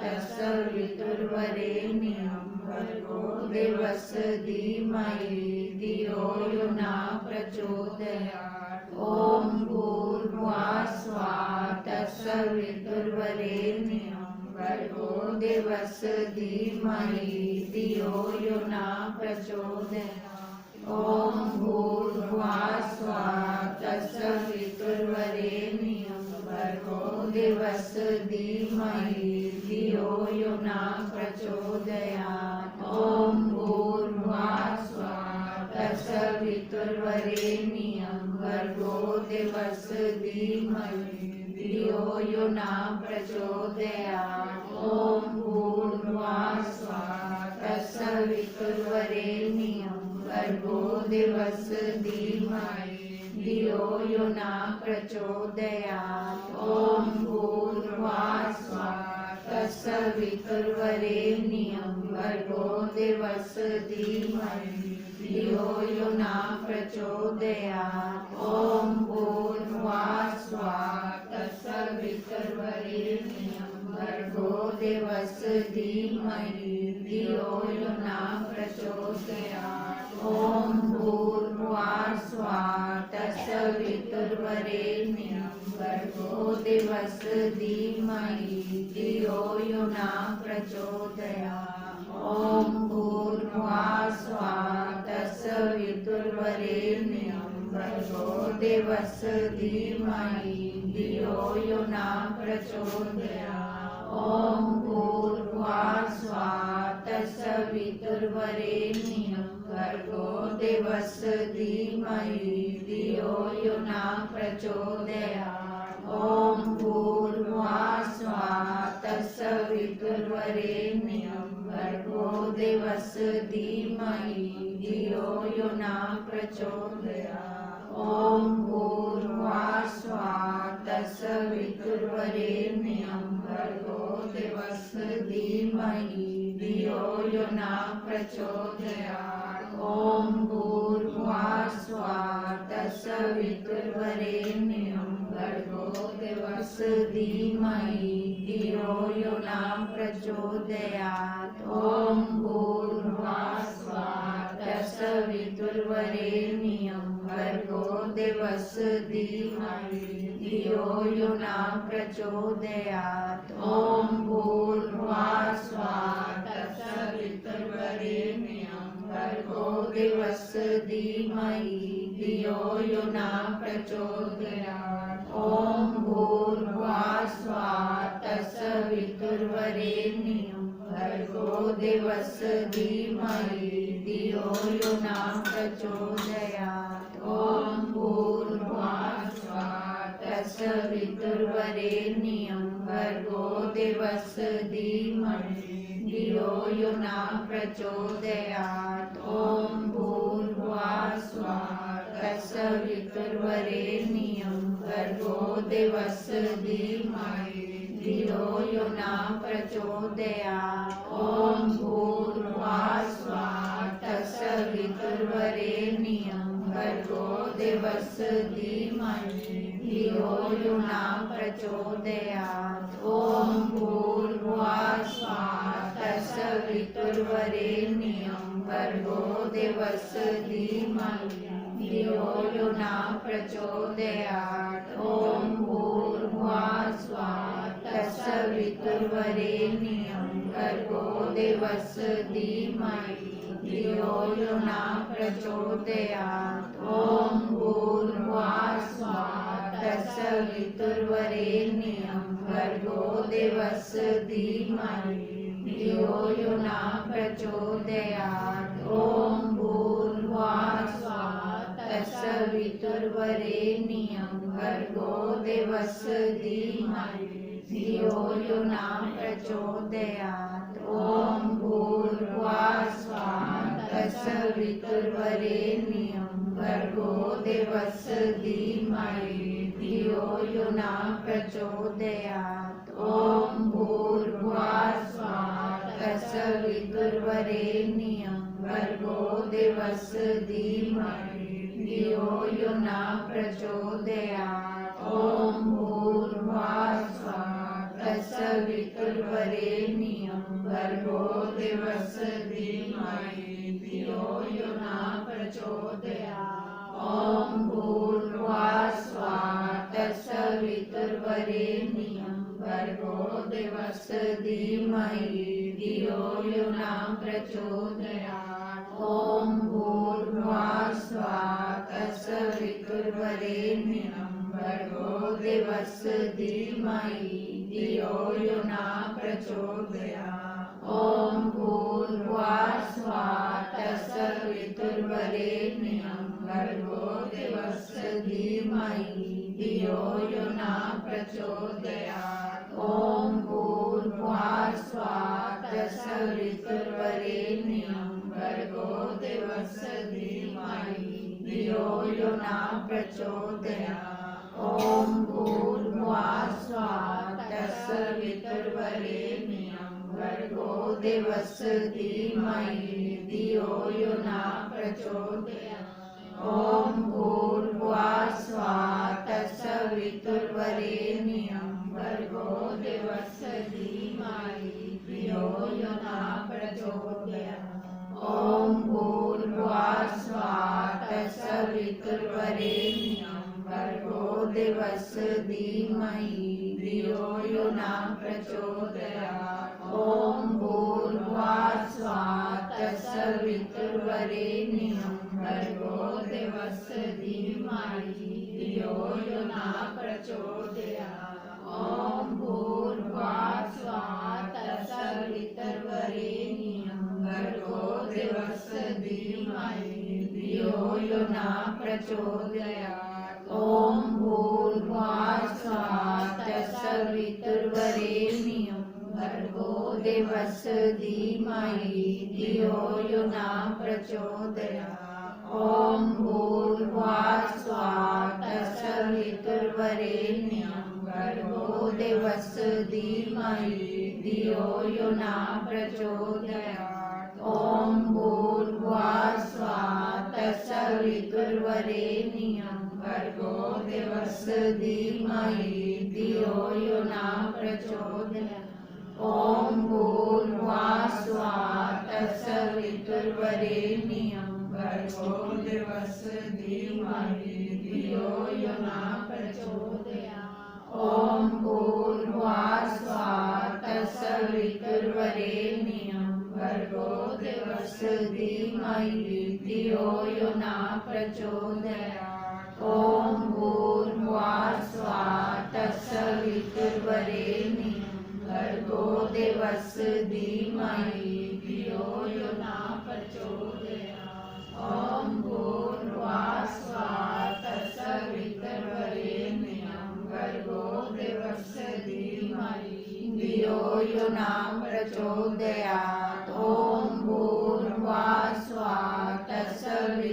तत्सवितुर्वरेण्यं भर्गो देवस्य धीमहि धियो यो न प्रचोदयात्। ॐ भूर्भुवः स्वः तत्सवितुर्वरेण्यं देवस्य धीमहि धियो यो न प्रचोदयात्। ॐ भूर्भुवः स्वः तत्सवितुर्वरेण्यं भर्गो देवस्य धीमहि धियो यो न प्रचोदयात्। ॐ भूर्भुवः स्वः तत्सवितुर्वरेण्यं भर्गो देवस्य धीमहि धियो यो न प्रचोदयात्। ॐ भूर्भुवः स्वः तत्सवितुर्वरेण्यं भर्गो देवस्य धीमहि धियो यो न प्रचोदयात्। ॐ भूर्भुवः स्वः तत्सवितुर्वरेण्यं भर्गो देवस्य धीमहि धियो यो न प्रचोदयात्। ॐ भूर्भुवः स्वः तत्सवितुर्वरेण्यं भर्गो देवस्य धीमहि धियो यो न प्रचोदयात्। ॐ भूर्भुवः स्वः तत्सवितुर्वरेण्यं भर्गो देवस्य धीमहि धियो यो न प्रचोदयात्। ॐ भूर्भुवः स्वः तत्सवितुर्वरेण्यं भर्गो देवस्य धीमहि धियो यो न प्रचोदयात्। ॐ भूर्भुवः स्वः तत्सवितुर्वरेण्यं भर्गो देवस्य धीमहि धियो यो न प्रचोदयात्। ॐ भूर्भुवः स्वः तत्सवितुर्वरेण्यं भर्गो देवस्य धीमहि धियो यो न प्रचोदयात्। ॐ भूर्भुवः स्वः तत्सवितुर्वरेण्यं भर्गो देवस्य धीमहि धियो यो न प्रचोदयात्। ॐ भूर्भुवः स्वः तत्सवितुर्वरेण्यं भर्गो देवस्य धीमहि धियो यो न प्रचोदयात्। ॐ भूर्भुवः स्वः तत्सवितुर्वरेण्यं भर्गो देवस्य धीमहि धियो यो न प्रचोदयात्। ॐ भूर्भुवः स्वः तत्सवितुर्वरेण्यं भर्गो देवस्य धीमहि धियो यो न प्रचोदयात्। ॐ भूर्भुवः स्वः तत्सवितुर्वरेण्यं भर्गो देवस्य धीमहि धियो यो न प्रचोदयात्। ॐ भूर्भुवः स्वः तत्सवितुर्वरेण्यं भर्गो देवस्य धीमहि धियो यो न प्रचोदयात्। ॐ भूर्भुवः स्वः तत्सवितुर्वरेण्यं भर्गो देवस्य धीमहि धियो यो न प्रचोदयात्। ॐ भूर्भुवः स्वः तत्सवितुर्वरेण्यं भर्गो देवस्य धीमहि धियो यो न प्रचोदयात्। ॐ भूर्भुवः स्वः तत्सवितुर्वरेण्यं भर्गो देवस्य धीमहि धियो यो न प्रचोदयात्। ॐ भूर्भुवः स्वः तत्सवितुर्वरेण्यं भर्गो देवस्य धीमहि धियो यो न प्रचोदयात्। ॐ भूर्भुवः स्वः तत्सवितुर्वरेण्यं भर्गो देवस्य धीमहि धियो यो न प्रचोदयात्। ॐ भूर्भुवः स्वः तत्सवितुर्वरेण्यं भर्गो देवस्य धीमहि धियो यो न प्रचोदयात्। ॐ भूर्भुवः स्वः तत्सवितुर्वरेण्यं भर्गो देवस्य धीमहि धियो यो न प्रचोदयात्। ॐ भूर्भुवः स्वः तत्सवितुर्वरेण्यं भर्गो देवस्य धीमहि धियो यो न प्रचोदयात्। ॐ भूर्भुवः स्वः तत्सवितुर्वरेण्यं भर्गो देवस्य धीमहि धियो यो न प्रचोदयात्। ॐ भूर्भुवः स्वः तत्सवितुर्वरेण्यं भर्गो भर्गो देवस्य धीमहि धियो यो न प्रचोदयात्। ॐ भूर्भुवः स्वः तत्सवितुर्वरेण्यं भर्गो देवस्य धीमहि धियो यो न प्रचोदयात्। ॐ भूर्भुवः स्वः तत्सवितुर्वरेण्यं भर्गो देवस्य धीमहि धियो यो न प्रचोदयात्। ॐ भूर्भुवः स्वः तत्सवितुर्वरेण्यं भर्गो देवस्य धीमहि धियो यो न प्रचोदयात्। ॐ भूर्भुवः स्वः तत्सवितुर्वरेण्यं भर्गो देवस्य धीमहि धियो यो न प्रचोदयात्। ॐ भूर्भुवः स्वः तत्सवितुर्वरेण्यं भर्गो देवस्य धीमहि धियो यो न प्रचोदयात्। ॐ भूर्भुवः स्वः तत्सवितुर्वरेण्यं भर्गो देवस्य धीमहि धियो यो न प्रचोदयात्। ॐ भूर्भुवः स्वः तत्सवितुर्वरेण्यं भर्गो देवस्य धीमहि धियो यो न प्रचोदयात्। ॐ भूर्भुवः स्वः तत्सवितुर्वरेण्यं भर्गो देवस्य धीमहि धियो यो न प्रचोदयात्। ॐ भूर्भुवः स्वः तत्सवितुर्वरेण्यं भर्गो देवस्य धीमहि धियो यो न प्रचोदयात्। ॐ भूर्भुवः स्वः तत्सवितुर्वरेण्यं भर्गो देवस्य धीमहि धियो यो न प्रचोदयात्। ॐ भूर्भुवः स्वः तत्सवितुर्वरेण्यं भर्गो देवस्य धीमहि धियो यो न प्रचोदयात्। ॐ भूर्भुवः स्वः तत्सवितुर्वरेण्यं भर्गो देवस्य धीमहि धियो यो न प्रचोदयात्। ॐ भूर्भुवः स्वः तत्सवितुर्वरेण्यं भर्गो देवस्य धीमहि धियो यो न प्रचोदयात्। ॐ भूर्भुवः स्वः तत्सवितुर्वरेण्यं भर्गो देवस्य धीमहि धियो यो न प्रचोदयात्। ॐ भूर्भुवः स्वः तत्सवितुर्वरेण्यं भर्गो देवस्य धीमहि धियो यो न प्रचोदयात्। ॐ भूर्भुवः स्वः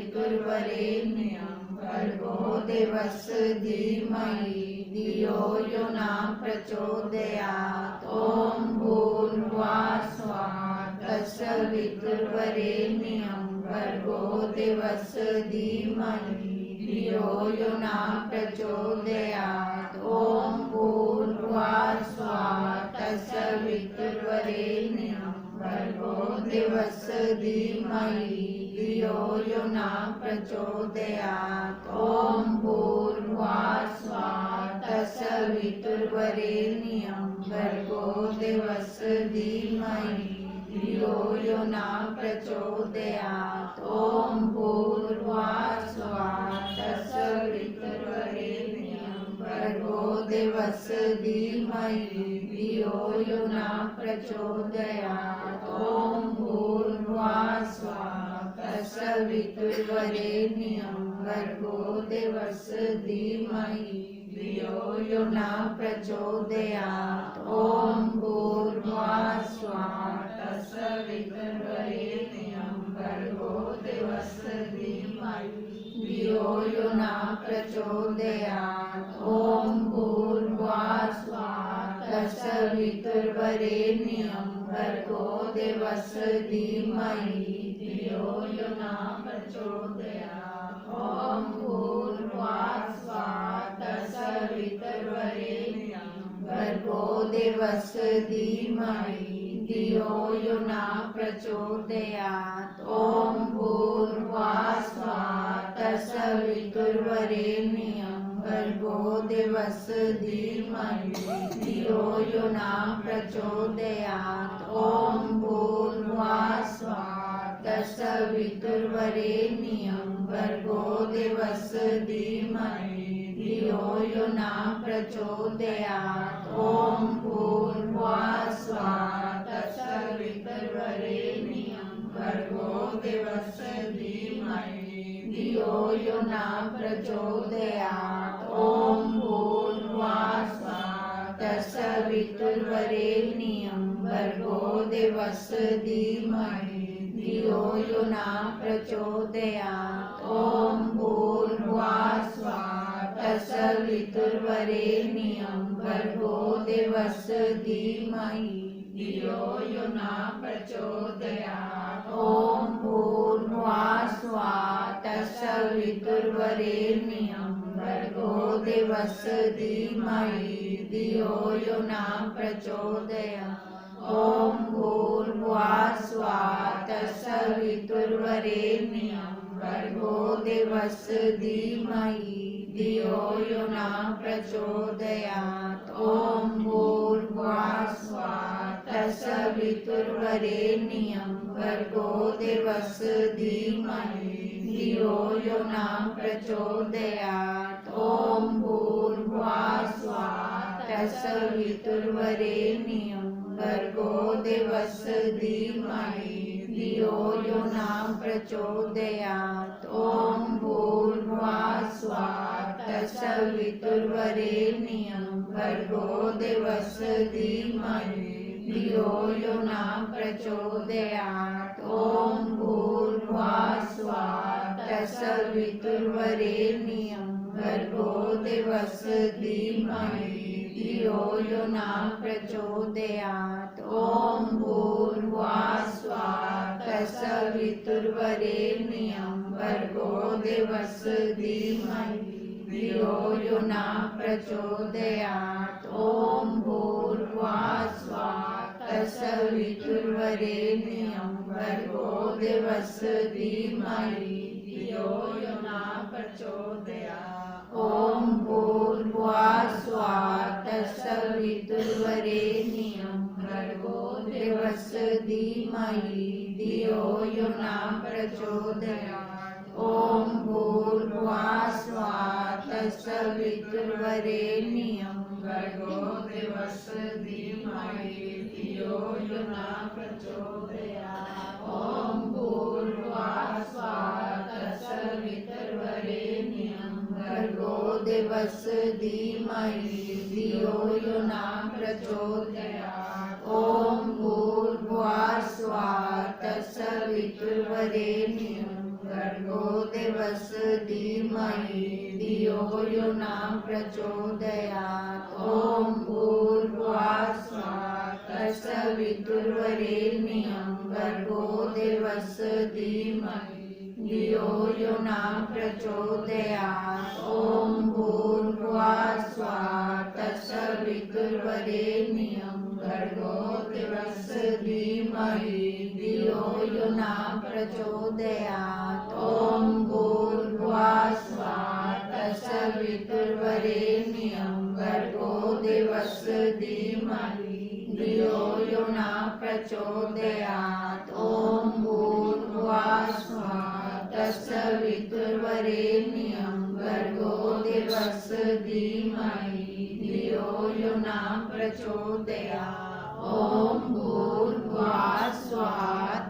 तत्सवितुर्वरेण्यं भर्गो देवस्य धीमहि धियो यो न प्रचोदयात्। ॐ भूर्भुवः स्वः तत्सवितुर्वरेण्यं भर्गो देवस्य धीमहि धियो यो न प्रचोदयात्। ॐ भूर्भुवः स्वः तत्सवितुर्वरेण्यं भर्गो देवस्य धीमहि धियो यो न प्रचोदयात्। ॐ भूर्भुवः स्वः तत्सवितुर्वरेण्यं भर्गो देवस्य धीमहि धियो यो न प्रचोदयात्। ॐ भूर्भुवः स्वः तत्सवितुर्वरेण्यं भर्गो देवस्य धीमहि धियो यो न प्रचोदयात्। ॐ भूर्भुवः स्वः तत्सवितुर्वरेण्यं भर्गो देवस्य धीमहि धियो यो न प्रचोदयात्। ॐ भूर्भुवः स्वः तत्सवितुर्वरेण्यं भर्गो देवस्य धीमहि धियो यो न प्रचोदयात्। ॐ भूर्भुवः स्वः तत्सवितुर्वरेण्यं भर्गो देवस्य धीमहि धियो यो न प्रचोदयात्। ॐ भूर्भुवः स्वः तत्सवितुर्वरेण्यं भर्गो देवस्य धीमहि धियो यो न प्रचोदयात्। ॐ भूर्भुवः स्वः सवितुर्वरेण्यं भर्गो देवस्य धीमहि धियो यो न प्रचोदयात्। ॐ भूर्भुवः स्वः तत्सवितुर्वरेण्यं भर्गो देवस्य धीमहि धियो यो न प्रचोदयात्। ॐ भूर्भुवः स्वः तत्सवितुर्वरेण्यं भर्गो देवस्य धीमहि धियो यो न प्रचोदयात्। ॐ भूर्भुवः स्वः तत्सवितुर्वरेण्यं भर्गो देवस्य धीमहि धियो यो न प्रचोदयात्। ॐ भूर्भुवः स्वः तत्सवितुर्वरेण्यं भर्गो देवस्य धीमहि धियो यो न प्रचोदयात्। ॐ भूर्भुवः स्वः तत्सवितुर्वरेण्यं भर्गो देवस्य धीमहि धियो यो न प्रचोदयात्। ॐ भूर्भुवः स्वः तत्सवितुर्वरेण्यं भर्गो देवस्य धीमहि धियो यो न प्रचोदयात्। ॐ भूर्भुवः स्वः तत्सवितुर्वरेण्यं भर्गो देवस्य धीमहि धियो यो न प्रचोदयात्। ॐ भूर्भुवः स्वः तत्सवितुर्वरेण्यं भर्गो देवस्य धीमहि धियो यो न प्रचोदयात्। ॐ भूर्भुवः स्वः तत्सवितुर्वरेण्यं भर्गो देवस्य धीमहि धियो यो न प्रचोदयात्। ॐ भूर्भुवः स्वः तत्सवितुर्वरेण्यं भर्गो देवस्य धीमहि धियो यो न प्रचोदयात्। ॐ भूर्भुवः स्वः तत्सवितुर्वरेण्यं भर्गो देवस्य धीमहि धियो यो न प्रचोदयात्। ॐ भूर्भुवः स्वः तत्सवितुर्वरेण्यं भर्गो देवस्य धीमहि धियो यो न प्रचोदयात्। ॐ भूर्भुवः स्वः तत्सवितुर्वरेण्यं भर्गो देवस्य धीमहि धियो यो न प्रचोदयात्। ॐ भूर्भुवः स्वः तत्सवितुर्वरेण्यं भर्गो देवस्य धीमहि धियो यो न प्रचोदयात्। ॐ भूर्भुवः स्वः तत्सवितुर्वरेण्यं भर्गो देवस्य धीमहि धियो यो न प्रचोदयात्। ॐ भूर्भुवः स्वः तत्सवितुर्वरेण्यं भर्गो देवस्य धीमहि धियो यो न प्रचोदयात्। ॐ भूर्भुवः स्वः तत्सवितुर्वरेण्यं भर्गो देवस्य धीमहि धियो यो न प्रचोदयात्। ॐ भूर्भुवः स्वः तत्सवितुर्वरेण्यं भर्गो देवस्य धीमहि धियो यो न प्रचोदयात्। ॐ भूर्भुवः स्वः तत्सवितुर्वरेण्यं भर्गो देवस्य धीमहि धियो यो न प्रचोदयात्। ॐ भूर्भुवः स्वः तत्सवितुर्वरेण्यं भर्गो देवस्य धीमहि धियो यो न प्रचोदयात्। ॐ भूर्भुवः स्वः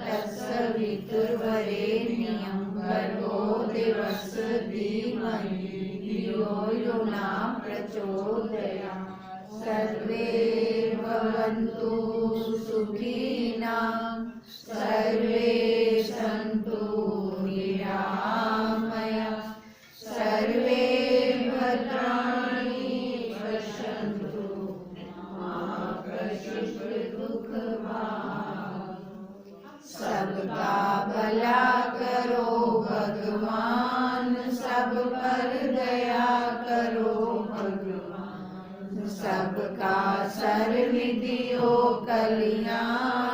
तत्सवितुर्वरेण्यं भर्गो देवस्य धीमहि धियो यो न प्रचोदयात्। सर्वे भवन्तु सुखिनः, सर्वे सन्तु निरामयाः, सर्वे भद्राणि पश्यन्तु मा कश्चित् दुःखभाग्। सबका भला करो भगवान, सब पर दया करो भगवान, सबका सर्वविधियो कल्याण।